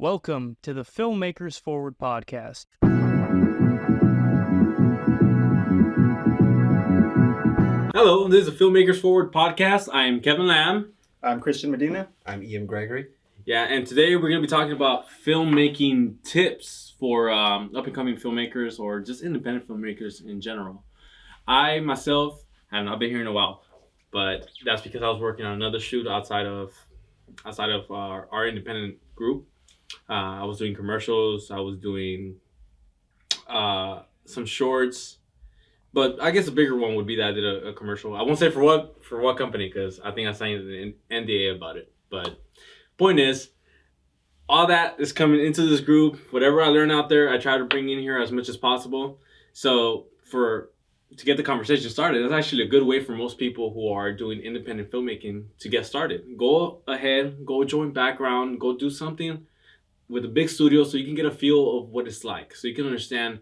Welcome to the Filmmakers Forward podcast. Hello, this is the Filmmakers Forward podcast. I am Kevin Lam. I'm Christian Medina. I'm Iam Gregory. Yeah, and today we're going to be talking about filmmaking tips for up-and-coming filmmakers or just independent filmmakers in general. I myself have not been here in a while, but that's because I was working on another shoot outside of our independent group. I was doing commercials. I was doing some shorts, but I guess a bigger one would be that I did a commercial. I won't say for what company because I think I signed an NDA about it. But point is, all that is coming into this group. Whatever I learn out there, I try to bring in here as much as possible. So to get the conversation started, that's actually a good way for most people who are doing independent filmmaking to get started. Go ahead, go join background, go do something with a big studio so you can get a feel of what it's like. So you can understand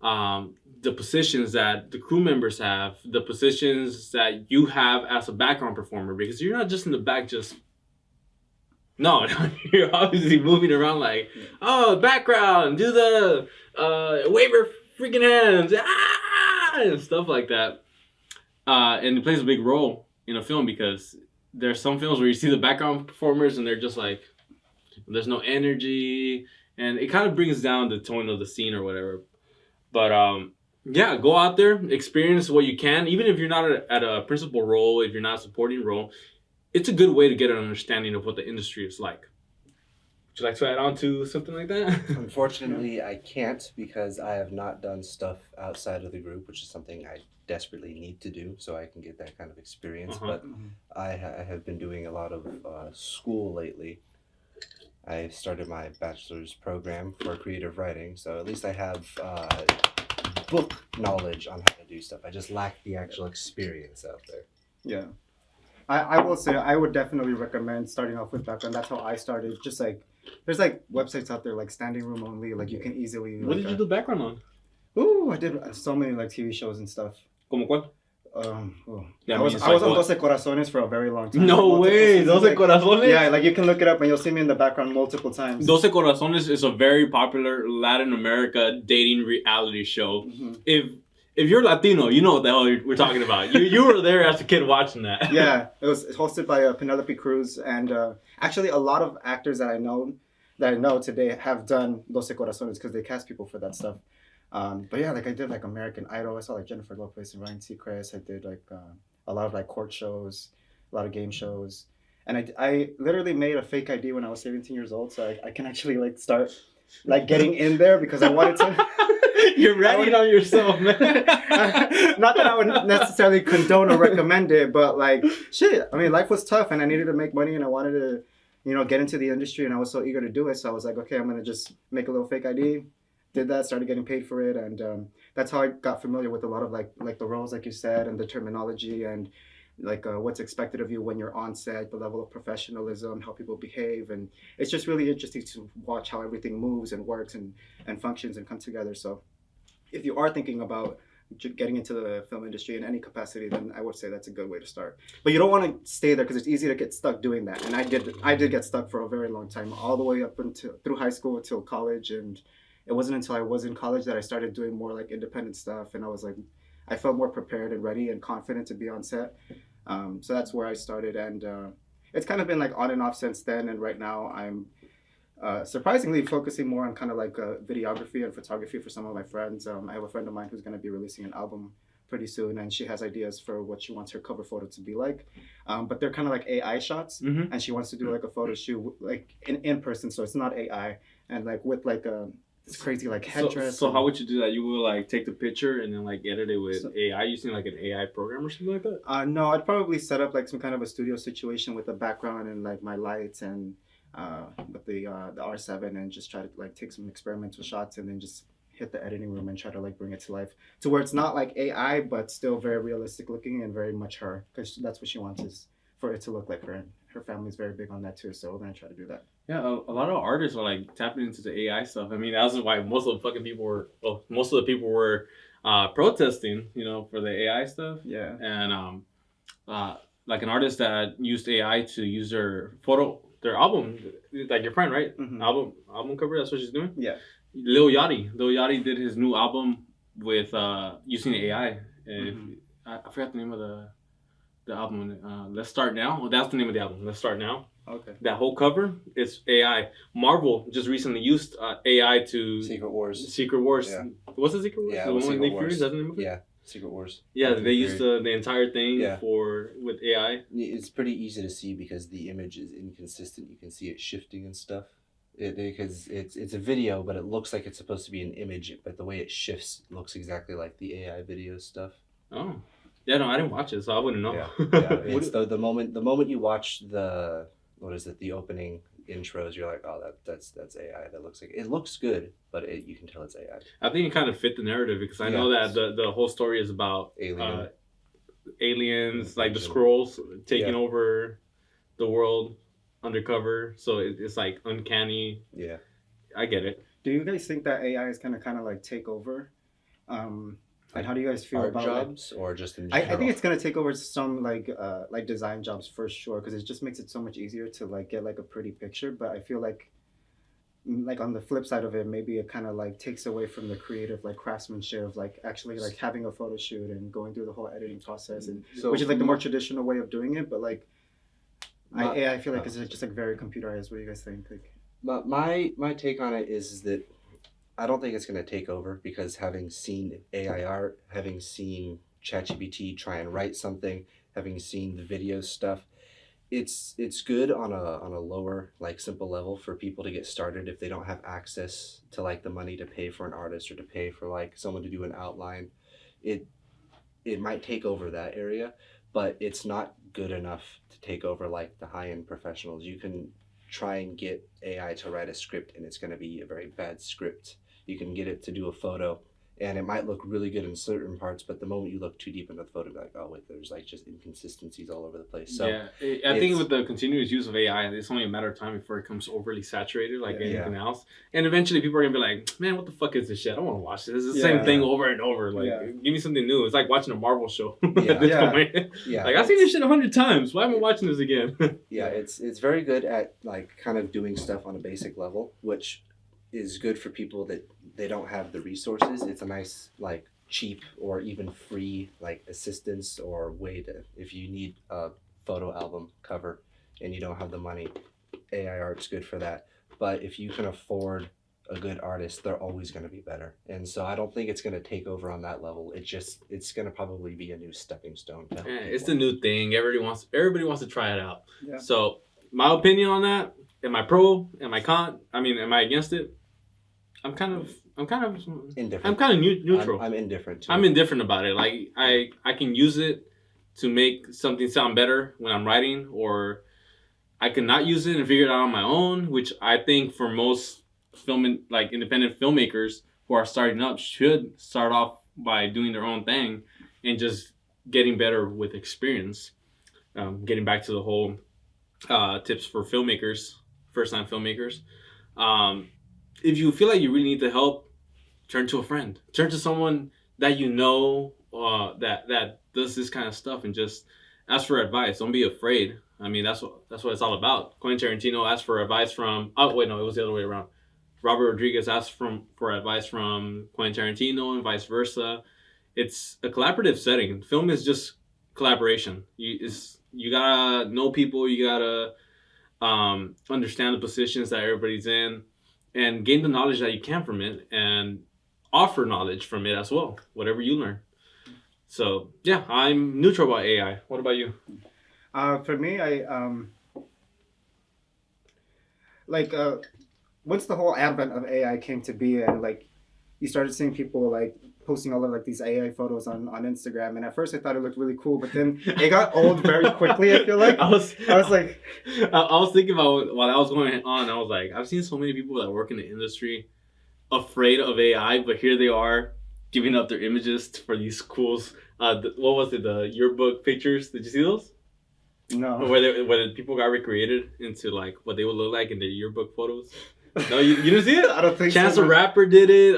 the positions that the crew members have, the positions that you have as a background performer, because you're not just in the back No, you're obviously moving around like, oh, background, do the wave your freaking hands, and stuff like that. And it plays a big role in a film because there's some films where you see the background performers and they're just like, there's no energy, and it kind of brings down the tone of the scene or whatever. But yeah, go out there, experience what you can, even if you're not at a principal role, if you're not a supporting role. It's a good way to get an understanding of what the industry is like. Would you like to add on to something like that? Unfortunately, I can't because I have not done stuff outside of the group, which is something I desperately need to do so I can get that kind of experience. But I have been doing a lot of school lately. I started my bachelor's program for creative writing, so at least I have book knowledge on how to do stuff. I just lack the actual experience out there. Yeah. I will say I would definitely recommend starting off with background. That's how I started. Just like there's like websites out there like standing room only, like you can easily What did you do background on? I did so many like TV shows and stuff. Como cuál? I was on Doce Corazones for a very long time. No way, Doce Corazones? Yeah, like you can look it up and you'll see me in the background multiple times. Doce Corazones is a very popular Latin America dating reality show. Mm-hmm. If you're Latino, you know what the hell we're talking about. You were there as a kid watching that. Yeah, it was hosted by Penelope Cruz, and actually a lot of actors that I know today have done Doce Corazones because they cast people for that stuff. But yeah, like I did like American Idol. I saw like Jennifer Lopez and Ryan Seacrest. I did like a lot of like court shows, a lot of game shows, and I literally made a fake ID when I was 17 years old, so I can actually like start like getting in there because I wanted to. You're ratting on yourself, man. Not that I would necessarily condone or recommend it, but like shit. I mean, life was tough, and I needed to make money, and I wanted to, get into the industry, and I was so eager to do it. So I was like, okay, I'm gonna just make a little fake ID. Did that, started getting paid for it, and that's how I got familiar with a lot of like the roles, like you said, and the terminology, and like what's expected of you when you're on set, the level of professionalism, how people behave, and it's just really interesting to watch how everything moves and works and functions and comes together. So if you are thinking about getting into the film industry in any capacity, then I would say that's a good way to start. But you don't want to stay there because it's easy to get stuck doing that, and I did get stuck for a very long time, all the way up through high school till college. And it wasn't until I was in college that I started doing more like independent stuff, and I felt more prepared and ready and confident to be on set. So that's where I started, and it's kind of been like on and off since then. And right now I'm surprisingly focusing more on kind of like videography and photography for some of my friends. I have a friend of mine who's going to be releasing an album pretty soon, and she has ideas for what she wants her cover photo to be like. But they're kind of like AI shots, and she wants to do like a photo shoot like in person, so it's not AI, and like with like it's crazy like headdress. So how would you do that? You will like take the picture and then like edit it with AI using like an AI program or something like that? No, I'd probably set up like some kind of a studio situation with a background and like my lights and with the R7, and just try to like take some experimental shots and then just hit the editing room and try to like bring it to life to where it's not like AI but still very realistic looking and very much her, because that's what she wants, is for it to look like her. And her family's very big on that too, so we're gonna try to do that. Yeah, a lot of artists are like tapping into the AI stuff. I mean, that's why most of the people were protesting, for the AI stuff. Yeah. And like an artist that used AI to use their photo their album, like your friend, right? Mhm. Album cover. That's what she's doing. Yeah. Lil Yachty did his new album with using AI. And I forgot the name of the album. Let's Start Now. Well, that's the name of the album. Let's Start Now. Okay. That whole cover is AI. Marvel just recently used AI to Secret Wars. Yeah. What's the Secret Wars? Yeah, the one with Secret Nick Wars. Fury? Is that the name of it? Yeah, Secret Wars. Yeah, Nick they used Fury. the entire thing Yeah. with AI. It's pretty easy to see because the image is inconsistent. You can see it shifting and stuff. Because it's a video, but it looks like it's supposed to be an image, but the way it shifts looks exactly like the AI video stuff. Oh, yeah, no, I didn't watch it, so I wouldn't know. Yeah. It's the moment you watch the opening intros, you're like, oh, that's AI. That looks like it looks good, but you can tell it's AI. I think it kind of fit the narrative because I know that the whole story is about aliens, like the Skrulls taking over the world undercover. So it's like uncanny. Yeah, I get it. Do you guys think that AI is kind of like take over? And how do you guys feel about jobs or just in I general? think it's gonna take over some like design jobs for sure because it just makes it so much easier to like get like a pretty picture. But I feel like on the flip side of it, maybe it kind of like takes away from the creative like craftsmanship of like actually like having a photo shoot and going through the whole editing process, and which is like the more traditional way of doing it. But like I feel like it's just like very computerized. What do you guys think? Like, my take on it is that I don't think it's going to take over because having seen AI art, having seen ChatGPT try and write something, having seen the video stuff, it's good on a lower like simple level for people to get started if they don't have access to like the money to pay for an artist or to pay for like someone to do an outline. It might take over that area, but it's not good enough to take over like the high-end professionals. You can try and get AI to write a script and it's going to be a very bad script. You can get it to do a photo and it might look really good in certain parts, but the moment you look too deep into the photo, you're like, oh wait, there's like just inconsistencies all over the place. So yeah, I think with the continuous use of AI, it's only a matter of time before it becomes overly saturated like anything else. And eventually people are going to be like, man, what the fuck is this shit? I don't want to watch this. It's the same thing over and over. Like, give me something new. It's like watching a Marvel show. Like, I've seen this shit 100 times. Why am I watching this again? It's very good at like kind of doing stuff on a basic level, which is good for people that they don't have the resources. It's a nice like cheap or even free like assistance or way to, if you need a photo album cover and you don't have the money, AI art's good for that. But if you can afford a good artist, they're always going to be better. And so I don't think it's going to take over on that level. It's going to probably be a new stepping stone. It's the new thing. Everybody wants to try it out. Yeah. So my opinion on that, am I pro? Am I con? I mean, am I against it? I'm kind of indifferent. I'm kind of neutral. I'm indifferent too. I'm indifferent about it. Like I can use it to make something sound better when I'm writing, or I can not use it and figure it out on my own, which I think for most independent filmmakers who are starting up should start off by doing their own thing and just getting better with experience. Getting back to the whole tips for filmmakers, first-time filmmakers. If you feel like you really need the help, turn to a friend. Turn to someone that you know that does this kind of stuff and just ask for advice. Don't be afraid. I mean, that's what it's all about. Quentin Tarantino asked for advice from... Oh, wait, no, it was the other way around. Robert Rodriguez asked for advice from Quentin Tarantino and vice versa. It's a collaborative setting. Film is just collaboration. You gotta know people. You gotta understand the positions that everybody's in, and gain the knowledge that you can from it, and offer knowledge from it as well, whatever you learn. So, yeah, I'm neutral about AI. What about you? For me, once the whole advent of AI came to be, and like you started seeing people like posting all of like these AI photos on Instagram, and at first I thought it looked really cool, but then it got old very quickly. I feel like I was thinking about while that was going on. I was like, I've seen so many people that work in the industry afraid of AI, but here they are giving up their images for these cool. What was it? The yearbook pictures? Did you see those? No. Where people got recreated into like what they would look like in their yearbook photos. No, you didn't see it? I don't think Chance so. the Rapper did it.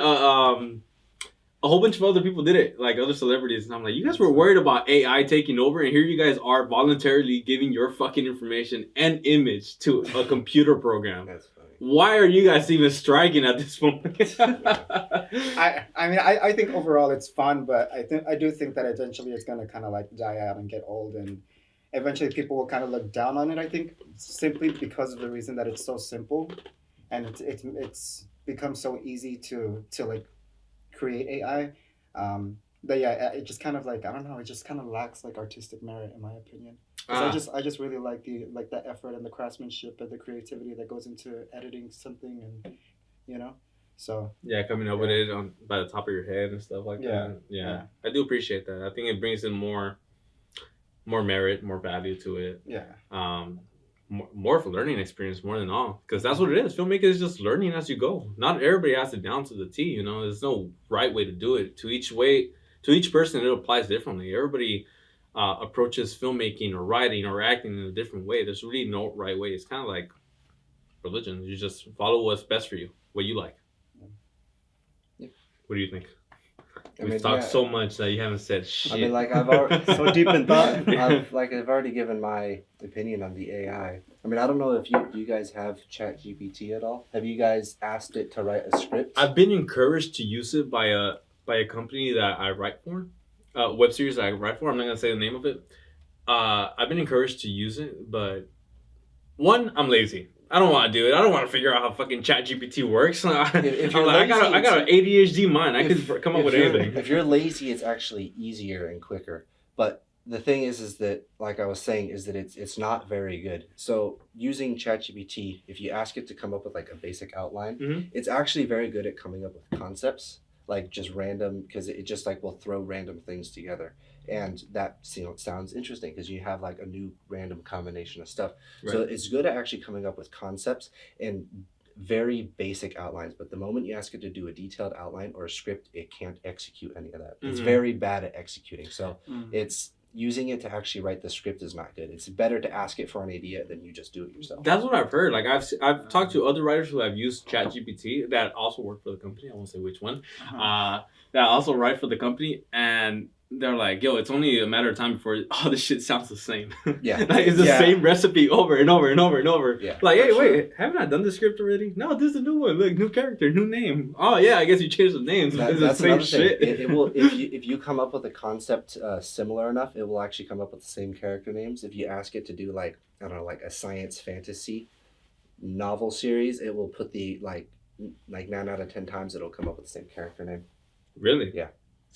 a whole bunch of other people did it, like other celebrities, and I'm like, you guys were worried about AI taking over, and here you guys are voluntarily giving your fucking information and image to a computer program. That's funny. Why are you guys even striking at this point? I think overall it's fun, but I do think that eventually it's gonna kind of like die out and get old, and eventually people will kind of look down on it. I think simply because of the reason that it's so simple, and it's become so easy to like create AI. But yeah, it just kind of like, I don't know, it just kind of lacks like artistic merit in my opinion. 'Cause I just really like the effort and the craftsmanship and the creativity that goes into editing something, and you know, so Yeah, coming up with it by the top of your head and stuff like that. Yeah, I do appreciate that. I think it brings in more merit, more value to it. yeah. More of a learning experience more than all, because that's what it is. Filmmaking is just learning as you go. Not everybody has it down to the T. You know, there's no right way to do it. To each person, it applies differently. Everybody approaches filmmaking or writing or acting in a different way. There's really no right way. It's kind of like religion. You just follow what's best for you, what you like. Yeah. What do you think? I We've mean, talked yeah. so much that you haven't said shit. I mean, like I've already So deep in thought. I've already given my opinion on the AI. I mean, I don't know if do you guys have ChatGPT at all? Have you guys asked it to write a script? I've been encouraged to use it by a company that I write for, web series that I write for. I'm not gonna say the name of it. I've been encouraged to use it, but one, I'm lazy. I don't want to do it. I don't want to figure out how fucking ChatGPT works. If I'm you're like, lazy, I got an ADHD mind. I if- could come up if with you're- anything. If you're lazy, it's actually easier and quicker. But the thing is that, like I was saying, is that it's not very good. So using ChatGPT, if you ask it to come up with like a basic outline, Mhm. it's actually very good at coming up with concepts, like just random, because it just like will throw random things together. And that sounds interesting because you have like a new random combination of stuff. So Right. it's good at actually coming up with concepts and very basic outlines. But the moment you ask it to do a detailed outline or a script, it can't execute any of that. It's Mhm. very bad at executing. So Mhm. it's using it to actually write the script is not good. It's better to ask it for an idea than you just do it yourself. That's what I've heard. Like I've talked to other writers who have used ChatGPT that also work for the company. I won't say which one. That also write for the company, and they're like, "Yo, it's only a matter of time before all this shit sounds the same. Yeah. Like it's the Yeah. same recipe over and over and over and over. Yeah, Like, hey, for wait, haven't I done this script already? No, this is a new one. Look, new character, new name. Oh yeah, I guess you changed the names. It's the That's same another thing. shit. It will if you come up with a concept similar enough, it will actually come up with the same character names. If you ask it to do like I don't know, like a science fantasy novel series, it will put the like 9 out of 10 times it'll come up with the same character name. Really? Yeah.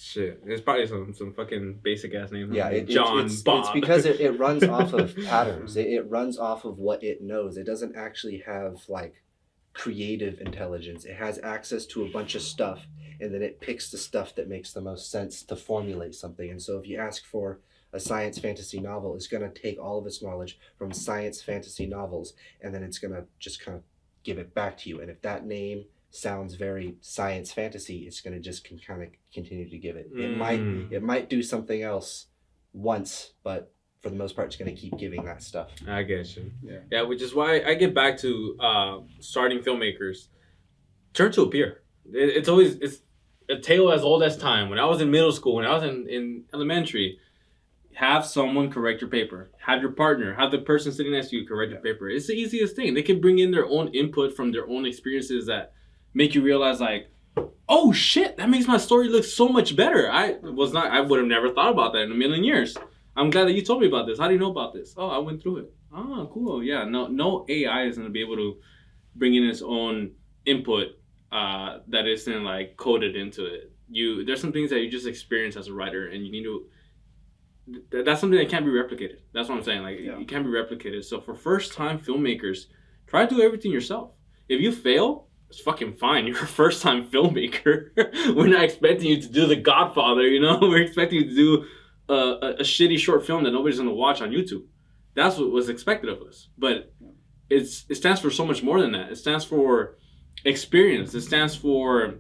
Shit, it's probably some fucking basic ass name. Yeah, like John Bob. it's because it runs off of patterns. It runs off of what it knows. It doesn't actually have like creative intelligence. It has access to a bunch of stuff, and then it picks the stuff that makes the most sense to formulate something. And so if you ask for a science fantasy novel, it's going to take all of its knowledge from science fantasy novels, and then it's going to just kind of give it back to you. And if that name sounds very science fantasy, it's going to just kind of continue to give it. It might do something else once, but for the most part, it's going to keep giving that stuff. I get you. Yeah. Which is why I get back to starting filmmakers. Turn to a peer. It's a tale as old as time. When I was in middle school, when I was in elementary, have someone correct your paper. Have your partner, have the person sitting next to you correct your paper. It's the easiest thing. They can bring in their own input from their own experiences that make you realize like, oh shit, that makes my story look so much better. I would have never thought about that in a million years. I'm glad that you told me about this. How do you know about this? Oh, I went through it. Oh, cool. Yeah, no AI is going to be able to bring in its own input that isn't like coded into it. There's some things that you just experience as a writer, and you need to. That's something that can't be replicated. That's what I'm saying. Like it can't be replicated. So for first-time filmmakers, try to do everything yourself. If you fail, it's fucking fine. You're a first-time filmmaker. We're not expecting you to do The Godfather. You know, we're expecting you to do a shitty short film that nobody's gonna watch on YouTube. That's what was expected of us. But it stands for so much more than that. It stands for experience. It stands for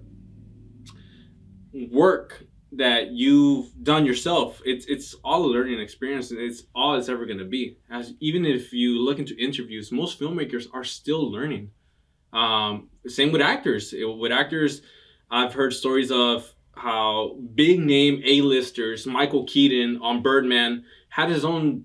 work that you've done yourself. It's all a learning experience, and it's all it's ever gonna be. Even if you look into interviews, most filmmakers are still learning. Same with actors. With actors, I've heard stories of how big name A-listers, Michael Keaton on Birdman, had his own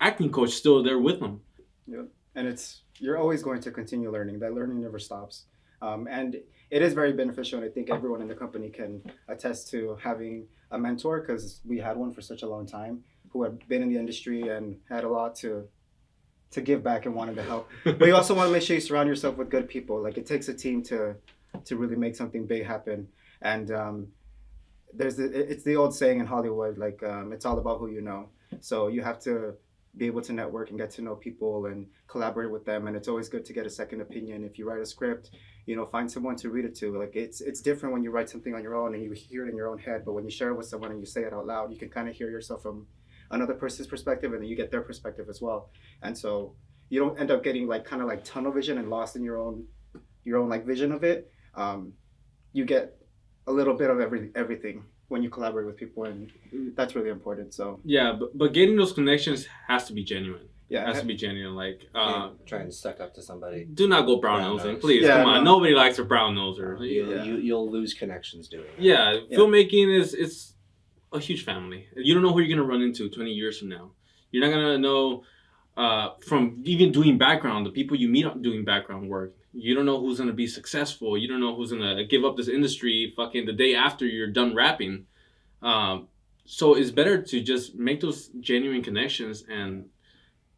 acting coach still there with him. Yeah, and you're always going to continue learning. That learning never stops, and it is very beneficial. And I think everyone in the company can attest to having a mentor, because we had one for such a long time who had been in the industry and had a lot to give back and wanted to help. But you also want to make sure you surround yourself with good people. Like, it takes a team to really make something big happen. And it's the old saying in Hollywood, like, it's all about who you know. So you have to be able to network and get to know people and collaborate with them. And it's always good to get a second opinion. If you write a script, find someone to read it to. Like, it's different when you write something on your own and you hear it in your own head, but when you share it with someone and you say it out loud, you can kind of hear yourself from another person's perspective, and then you get their perspective as well. And so you don't end up getting like kind of like tunnel vision and lost in your own like vision of it. You get a little bit of everything when you collaborate with people, and that's really important. So yeah, but getting those connections has to be genuine. Yeah, it has to be genuine. Like, trying to suck up to somebody. Do not go brown nosing, please. Yeah, come on, nobody likes a brown noser. You'll lose connections doing it. Yeah, filmmaking it's a huge family. You don't know who you're gonna run into 20 years from now. You're not gonna know from even doing background, the people you meet doing background work. You don't know who's gonna be successful. You don't know who's gonna give up this industry fucking the day after you're done rapping. So it's better to just make those genuine connections and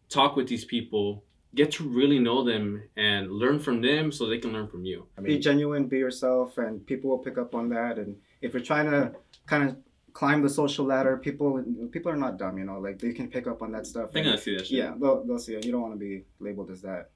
talk with these people, get to really know them and learn from them so they can learn from you. Be genuine, be yourself, and people will pick up on that. And if you're trying to kind of climb the social ladder, people are not dumb, like they can pick up on that stuff. They're gonna see that shit. Yeah, they'll see it. You don't want to be labeled as that.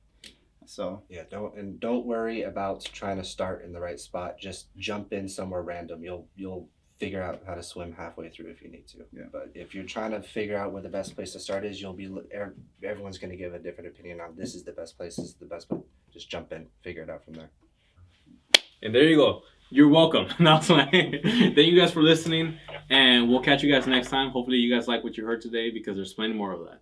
So yeah, don't worry about trying to start in the right spot. Just jump in somewhere random. You'll figure out how to swim halfway through if you need to. Yeah. But if you're trying to figure out where the best place to start is, everyone's going to give a different opinion on this is the best place, this is the best place. Just jump in, figure it out from there. And there you go. You're welcome. Thank you guys for listening, and we'll catch you guys next time. Hopefully you guys like what you heard today, because there's plenty more of that.